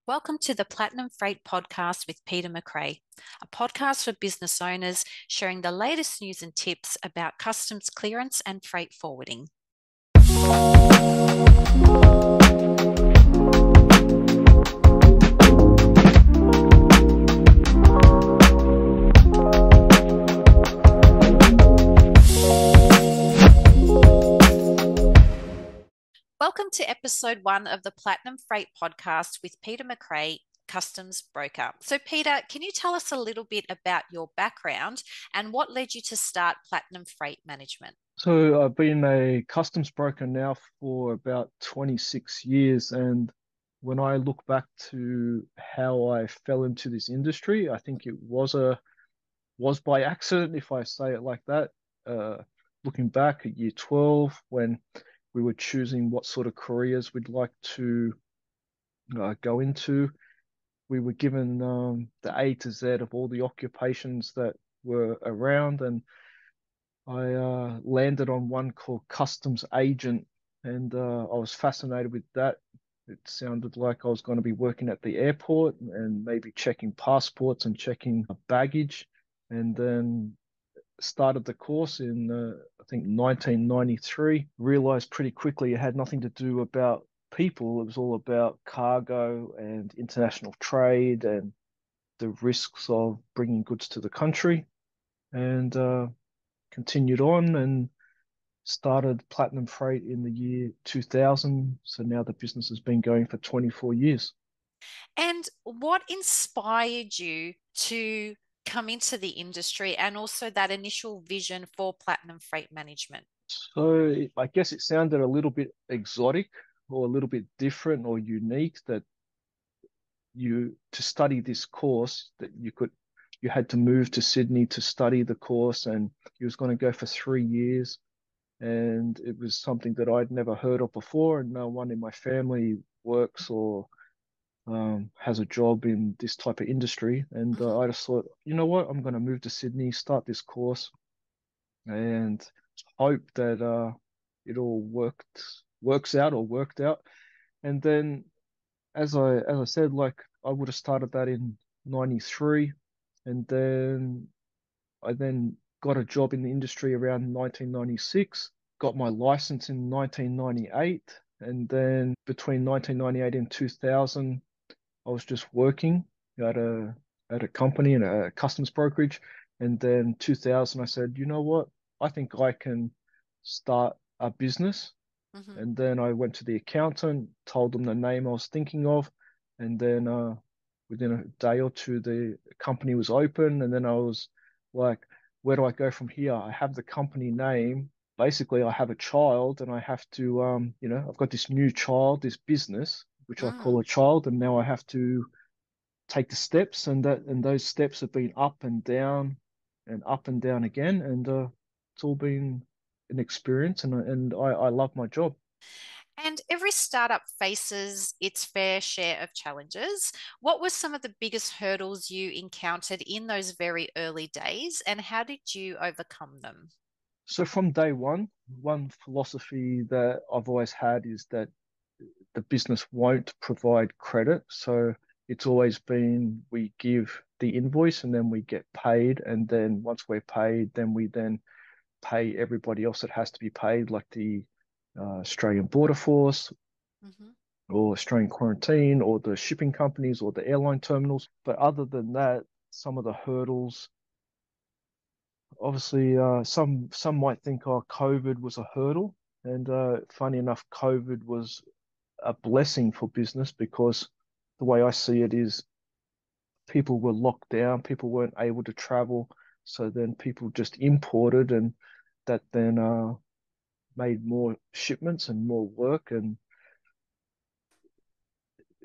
Welcome to the Platinum Freight Podcast with Peter McCrae, a podcast for business owners sharing the latest news and tips about customs clearance and freight forwarding. Welcome to episode 1 of the Platinum Freight Podcast with Peter McCrae, customs broker. So, Peter, can you tell us a little bit about your background and what led you to start Platinum Freight Management? So I've been a customs broker now for about 26 years. And when I look back to how I fell into this industry, I think it was by accident, if I say it like that. Uh, Looking back at year 12, when we were choosing what sort of careers we'd like to go into, we were given the A to Z of all the occupations that were around, and I landed on one called customs agent, and I was fascinated with that. It sounded like I was going to be working at the airport and maybe checking passports and checking baggage, and then started the course in I think 1993. Realized pretty quickly it had nothing to do about people. It was all about cargo and international trade and the risks of bringing goods to the country, and continued on and started Platinum Freight in the year 2000. So now the business has been going for 24 years. And what inspired you to come into the industry and also that initial vision for Platinum Freight Management? So I guess it sounded a little bit exotic or a little bit different or unique that you to study this course that you had to move to Sydney to study the course, and you was going to go for 3 years, and it was something that I'd never heard of before, and no one in my family works or has a job in this type of industry. And Mhm. I just thought, you know what, I'm going to move to Sydney, start this course, and hope that it all works out or worked out. And then, as I said, like I would have started that in '93, and then I then got a job in the industry around 1996, got my license in 1998, and then between 1998 and 2000, I was just working at a company in a customs brokerage. And then 2000, I said, you know what? I think I can start a business. Mhm. And then I went to the accountant, told them the name I was thinking of, and then within a day or two, the company was open. And then I was like, where do I go from here? I have the company name. Basically, I have a child, and I have to, I've got this new child, this business, which I call Mm. a child, and now I have to take the steps, and those steps have been up and down, and up and down again, and it's all been an experience, and I love my job. And every startup faces its fair share of challenges. What were some of the biggest hurdles you encountered in those very early days, and how did you overcome them? So from day one philosophy that I've always had is that the business won't provide credit. So it's always been we give the invoice and then we get paid. And then once we're paid, then we then pay everybody else that has to be paid, like the Australian Border Force Mhm. or Australian Quarantine or the shipping companies or the airline terminals. But other than that, some of the hurdles, obviously, some might think, oh, COVID was a hurdle. And funny enough, COVID was a blessing for business because the way I see it is people were locked down, people weren't able to travel, so then people just imported, and that then made more shipments and more work, and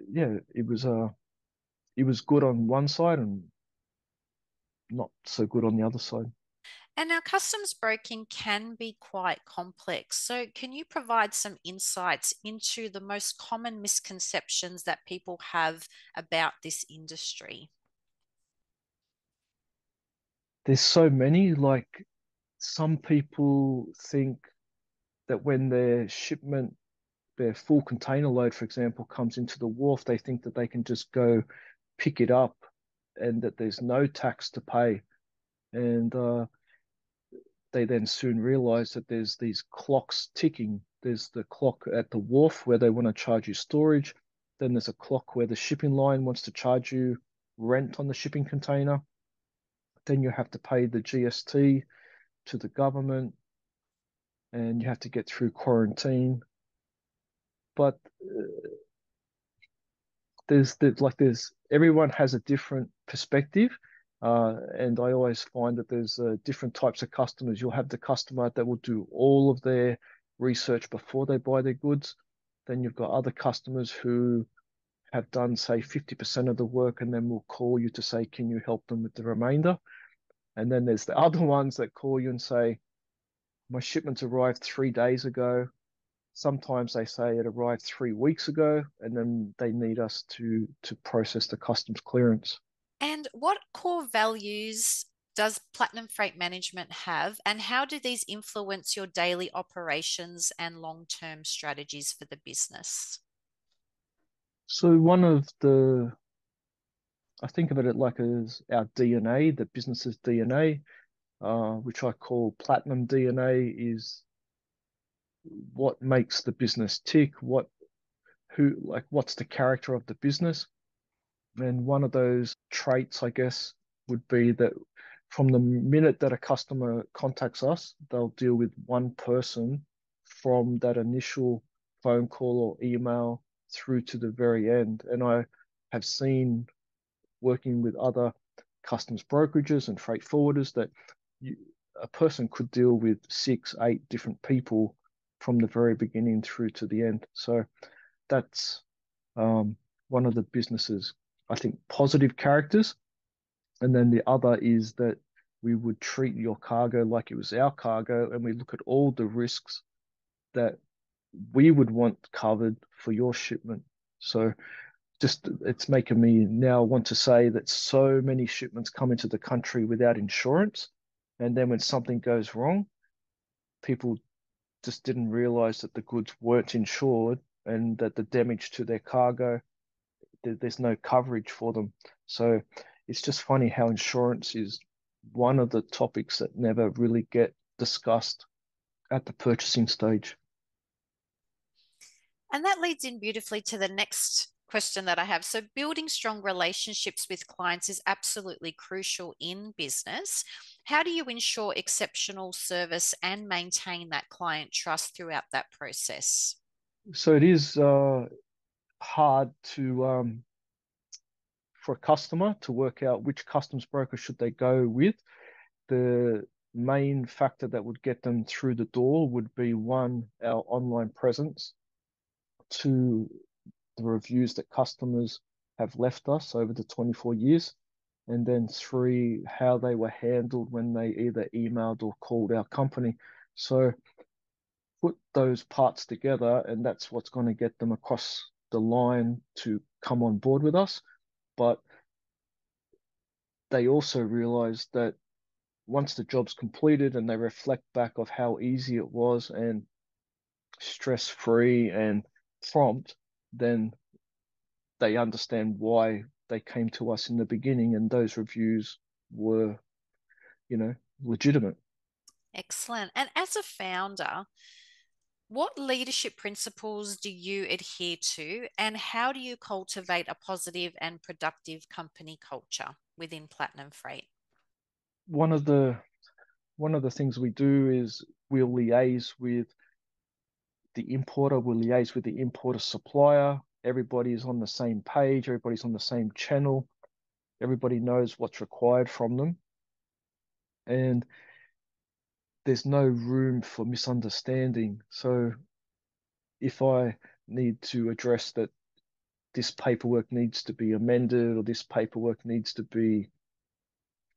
yeah, it was good on one side and not so good on the other side. And our customs broking can be quite complex. So, can you provide some insights into the most common misconceptions that people have about this industry? There's so many, like some people think that when their shipment their full container load, for example, comes into the wharf, they think that they can just go pick it up and that there's no tax to pay. And they then soon realize that there's these clocks ticking. There's the clock at the wharf where they want to charge you storage. Then there's a clock where the shipping line wants to charge you rent on the shipping container. Then you have to pay the GST to the government and you have to get through quarantine. But there's everyone has a different perspective. And I always find that there's different types of customers. You'll have the customer that will do all of their research before they buy their goods. Then you've got other customers who have done, say, 50% of the work and then will call you to say, can you help them with the remainder? And then there's the other ones that call you and say, my shipments arrived 3 days ago. Sometimes they say it arrived 3 weeks ago, and then they need us to process the customs clearance. And what core values does Platinum Freight Management have, and how do these influence your daily operations and long-term strategies for the business? So I think of it like as our DNA, the business's DNA, which I call platinum DNA, is what makes the business tick, what's the character of the business. And one of those traits, I guess, would be that from the minute that a customer contacts us, they'll deal with one person from that initial phone call or email through to the very end. And I have seen working with other customs brokerages and freight forwarders that you, a person could deal with 6, 8 different people from the very beginning through to the end. So that's one of the business's, I think, positive characters. And then the other is that we would treat your cargo like it was our cargo, and we look at all the risks that we would want covered for your shipment. So just it's making me now want to say that so many shipments come into the country without insurance. And then when something goes wrong, people just didn't realize that the goods weren't insured and that the damage to their cargo, there's no coverage for them. So it's just funny how insurance is one of the topics that never really get discussed at the purchasing stage. And that leads in beautifully to the next question that I have. So, building strong relationships with clients is absolutely crucial in business. How do you ensure exceptional service and maintain that client trust throughout that process? So it is hard to for a customer to work out which customs broker should they go with. The main factor that would get them through the door would be one, our online presence, two, the reviews that customers have left us over the 24 years, and then three, how they were handled when they either emailed or called our company. So put those parts together, and that's what's going to get them across the line to come on board with us. But they also realize that once the job's completed and they reflect back of how easy it was and stress-free and prompt, then they understand why they came to us in the beginning and those reviews were, legitimate. Excellent. And as a founder, what leadership principles do you adhere to, and how do you cultivate a positive and productive company culture within Platinum Freight? One of the one of the things we do is we'll liaise with the importer, we'll liaise with the importer supplier. Everybody's on the same page, everybody's on the same channel, everybody knows what's required from them. And there's no room for misunderstanding. So if I need to address that this paperwork needs to be amended or this paperwork needs to be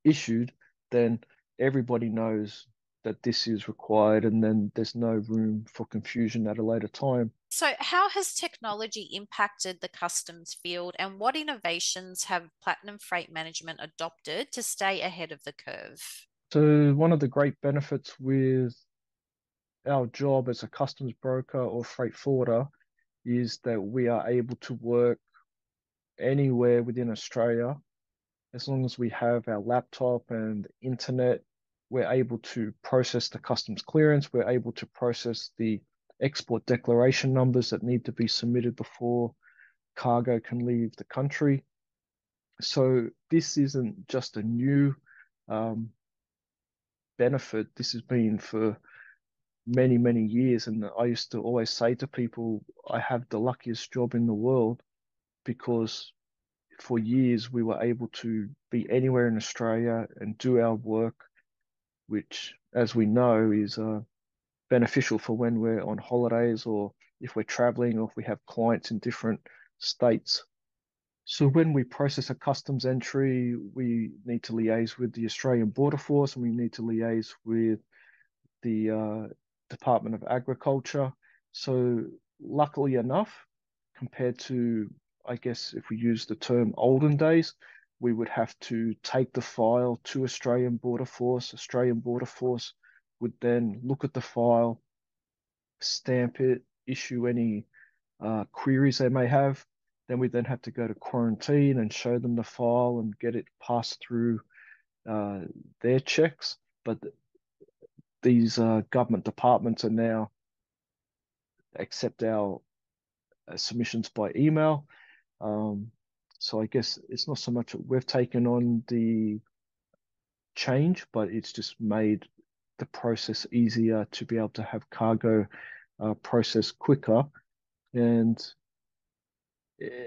issued, then everybody knows that this is required, and then there's no room for confusion at a later time. So, how has technology impacted the customs field, and what innovations have Platinum Freight Management adopted to stay ahead of the curve? So, one of the great benefits with our job as a customs broker or freight forwarder is that we are able to work anywhere within Australia as long as we have our laptop and internet. We're able to process the customs clearance. We're able to process the export declaration numbers that need to be submitted before cargo can leave the country. So this isn't just a new um, benefit. This has been for many, many years. And I used to always say to people, I have the luckiest job in the world because for years we were able to be anywhere in Australia and do our work, which, as we know, is beneficial for when we're on holidays or if we're traveling or if we have clients in different states. So when we process a customs entry, we need to liaise with the Australian Border Force and we need to liaise with the Department of Agriculture. So luckily enough, compared to, I guess, if we use the term olden days, we would have to take the file to Australian Border Force. Australian Border Force would then look at the file, stamp it, issue any queries they may have. Then we then have to go to quarantine and show them the file and get it passed through uh, their checks. But these government departments are now accept our submissions by email. Um, so I guess it's not so much that we've taken on the change, but it's just made the process easier to be able to have cargo processed quicker. And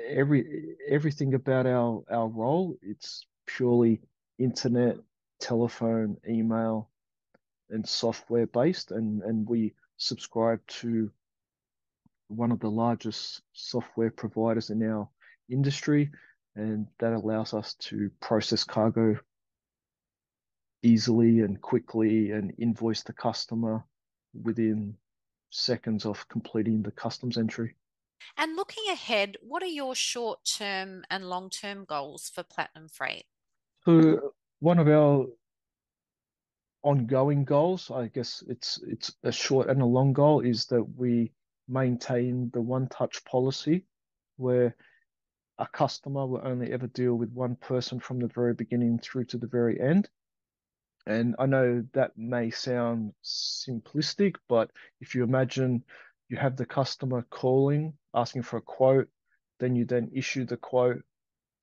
everything about our role, it's purely internet, telephone, email, and software based, and we subscribe to one of the largest software providers in our industry, and that allows us to process cargo easily and quickly and invoice the customer within seconds of completing the customs entry. And looking ahead, what are your short term and long term goals for Platinum Freight? So one of our ongoing goals, I guess it's a short and a long goal, is that we maintain the one touch policy where a customer will only ever deal with one person from the very beginning through to the very end. And I know that may sound simplistic, but if you imagine you have the customer calling, asking for a quote, then you then issue the quote,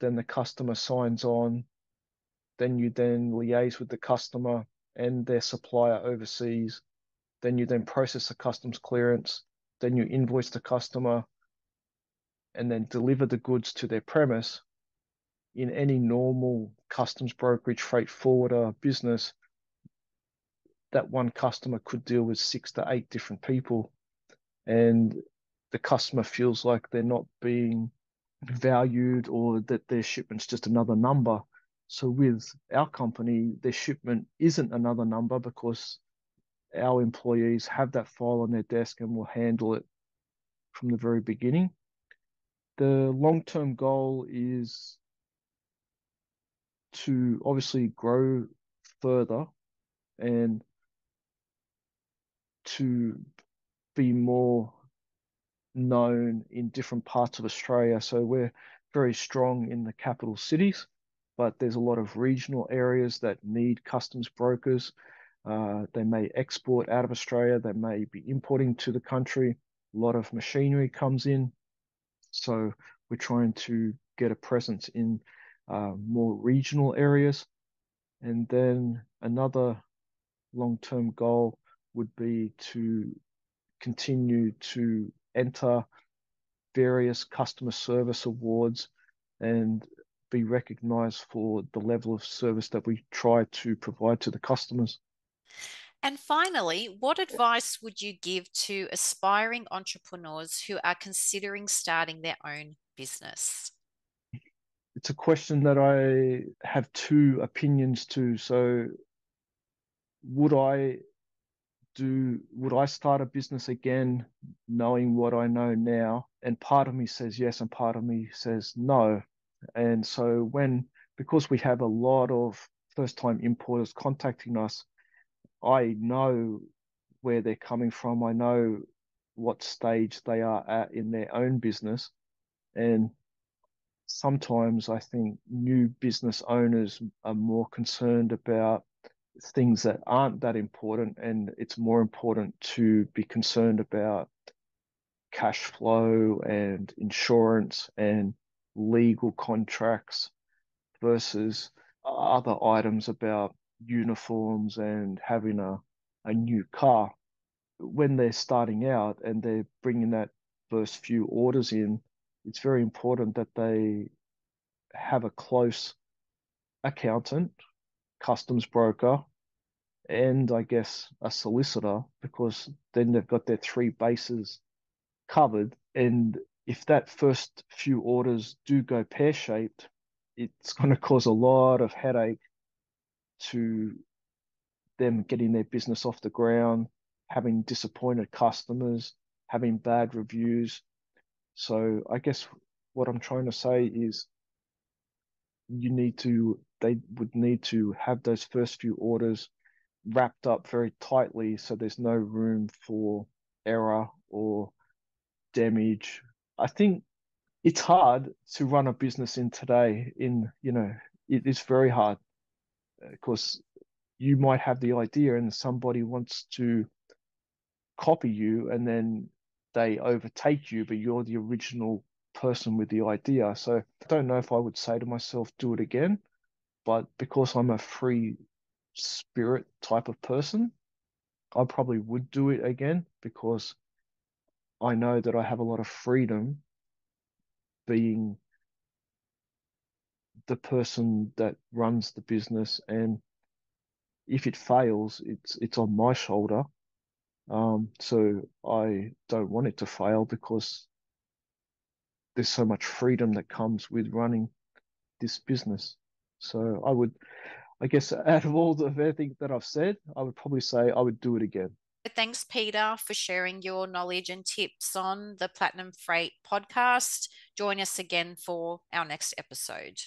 then the customer signs on, then you then liaise with the customer and their supplier overseas, then you then process the customs clearance, then you invoice the customer, and then deliver the goods to their premise. In any normal customs brokerage freight forwarder business, that one customer could deal with 6 to 8 different people, and the customer feels like they're not being valued or that their shipment's just another number. So with our company, their shipment isn't another number because our employees have that file on their desk and will handle it from the very beginning. The long-term goal is to obviously grow further and to be more known in different parts of Australia. So we're very strong in the capital cities, but there's a lot of regional areas that need customs brokers. They may export out of Australia, they may be importing to the country. A lot of machinery comes in. So we're trying to get a presence in more regional areas. And then another long-term goal would be to continue to enter various customer service awards and be recognized for the level of service that we try to provide to the customers. And finally, what advice would you give to aspiring entrepreneurs who are considering starting their own business? It's a question that I have two opinions to. So would I would I start a business again knowing what I know now? And part of me says yes, and part of me says no. And so because we have a lot of first time importers contacting us, I know where they're coming from. I know what stage they are at in their own business. And sometimes I think new business owners are more concerned about things that aren't that important, and it's more important to be concerned about cash flow and insurance and legal contracts versus other items about uniforms and having a new car. When they're starting out and they're bringing that first few orders in, it's very important that they have a close accountant, customs broker, and I guess a solicitor, because then they've got their three bases covered. And if that first few orders do go pear-shaped, it's going to cause a lot of headache to them getting their business off the ground, having disappointed customers, having bad reviews. So I guess what I'm trying to say is they would need to have those first few orders wrapped up very tightly so there's no room for error or damage. I think it's hard to run a business in today it is very hard because you might have the idea and somebody wants to copy you and then they overtake you, but you're the original person with the idea. So I don't know if I would say to myself, do it again, but because I'm a free spirit type of person, I probably would do it again because I know that I have a lot of freedom being the person that runs the business. And if it fails, it's on my shoulder. So I don't want it to fail because there's so much freedom that comes with running this business. So I guess, out of all the everything that I've said, I would probably say I would do it again. Thanks, Peter, for sharing your knowledge and tips on the Platinum Freight podcast. Join us again for our next episode.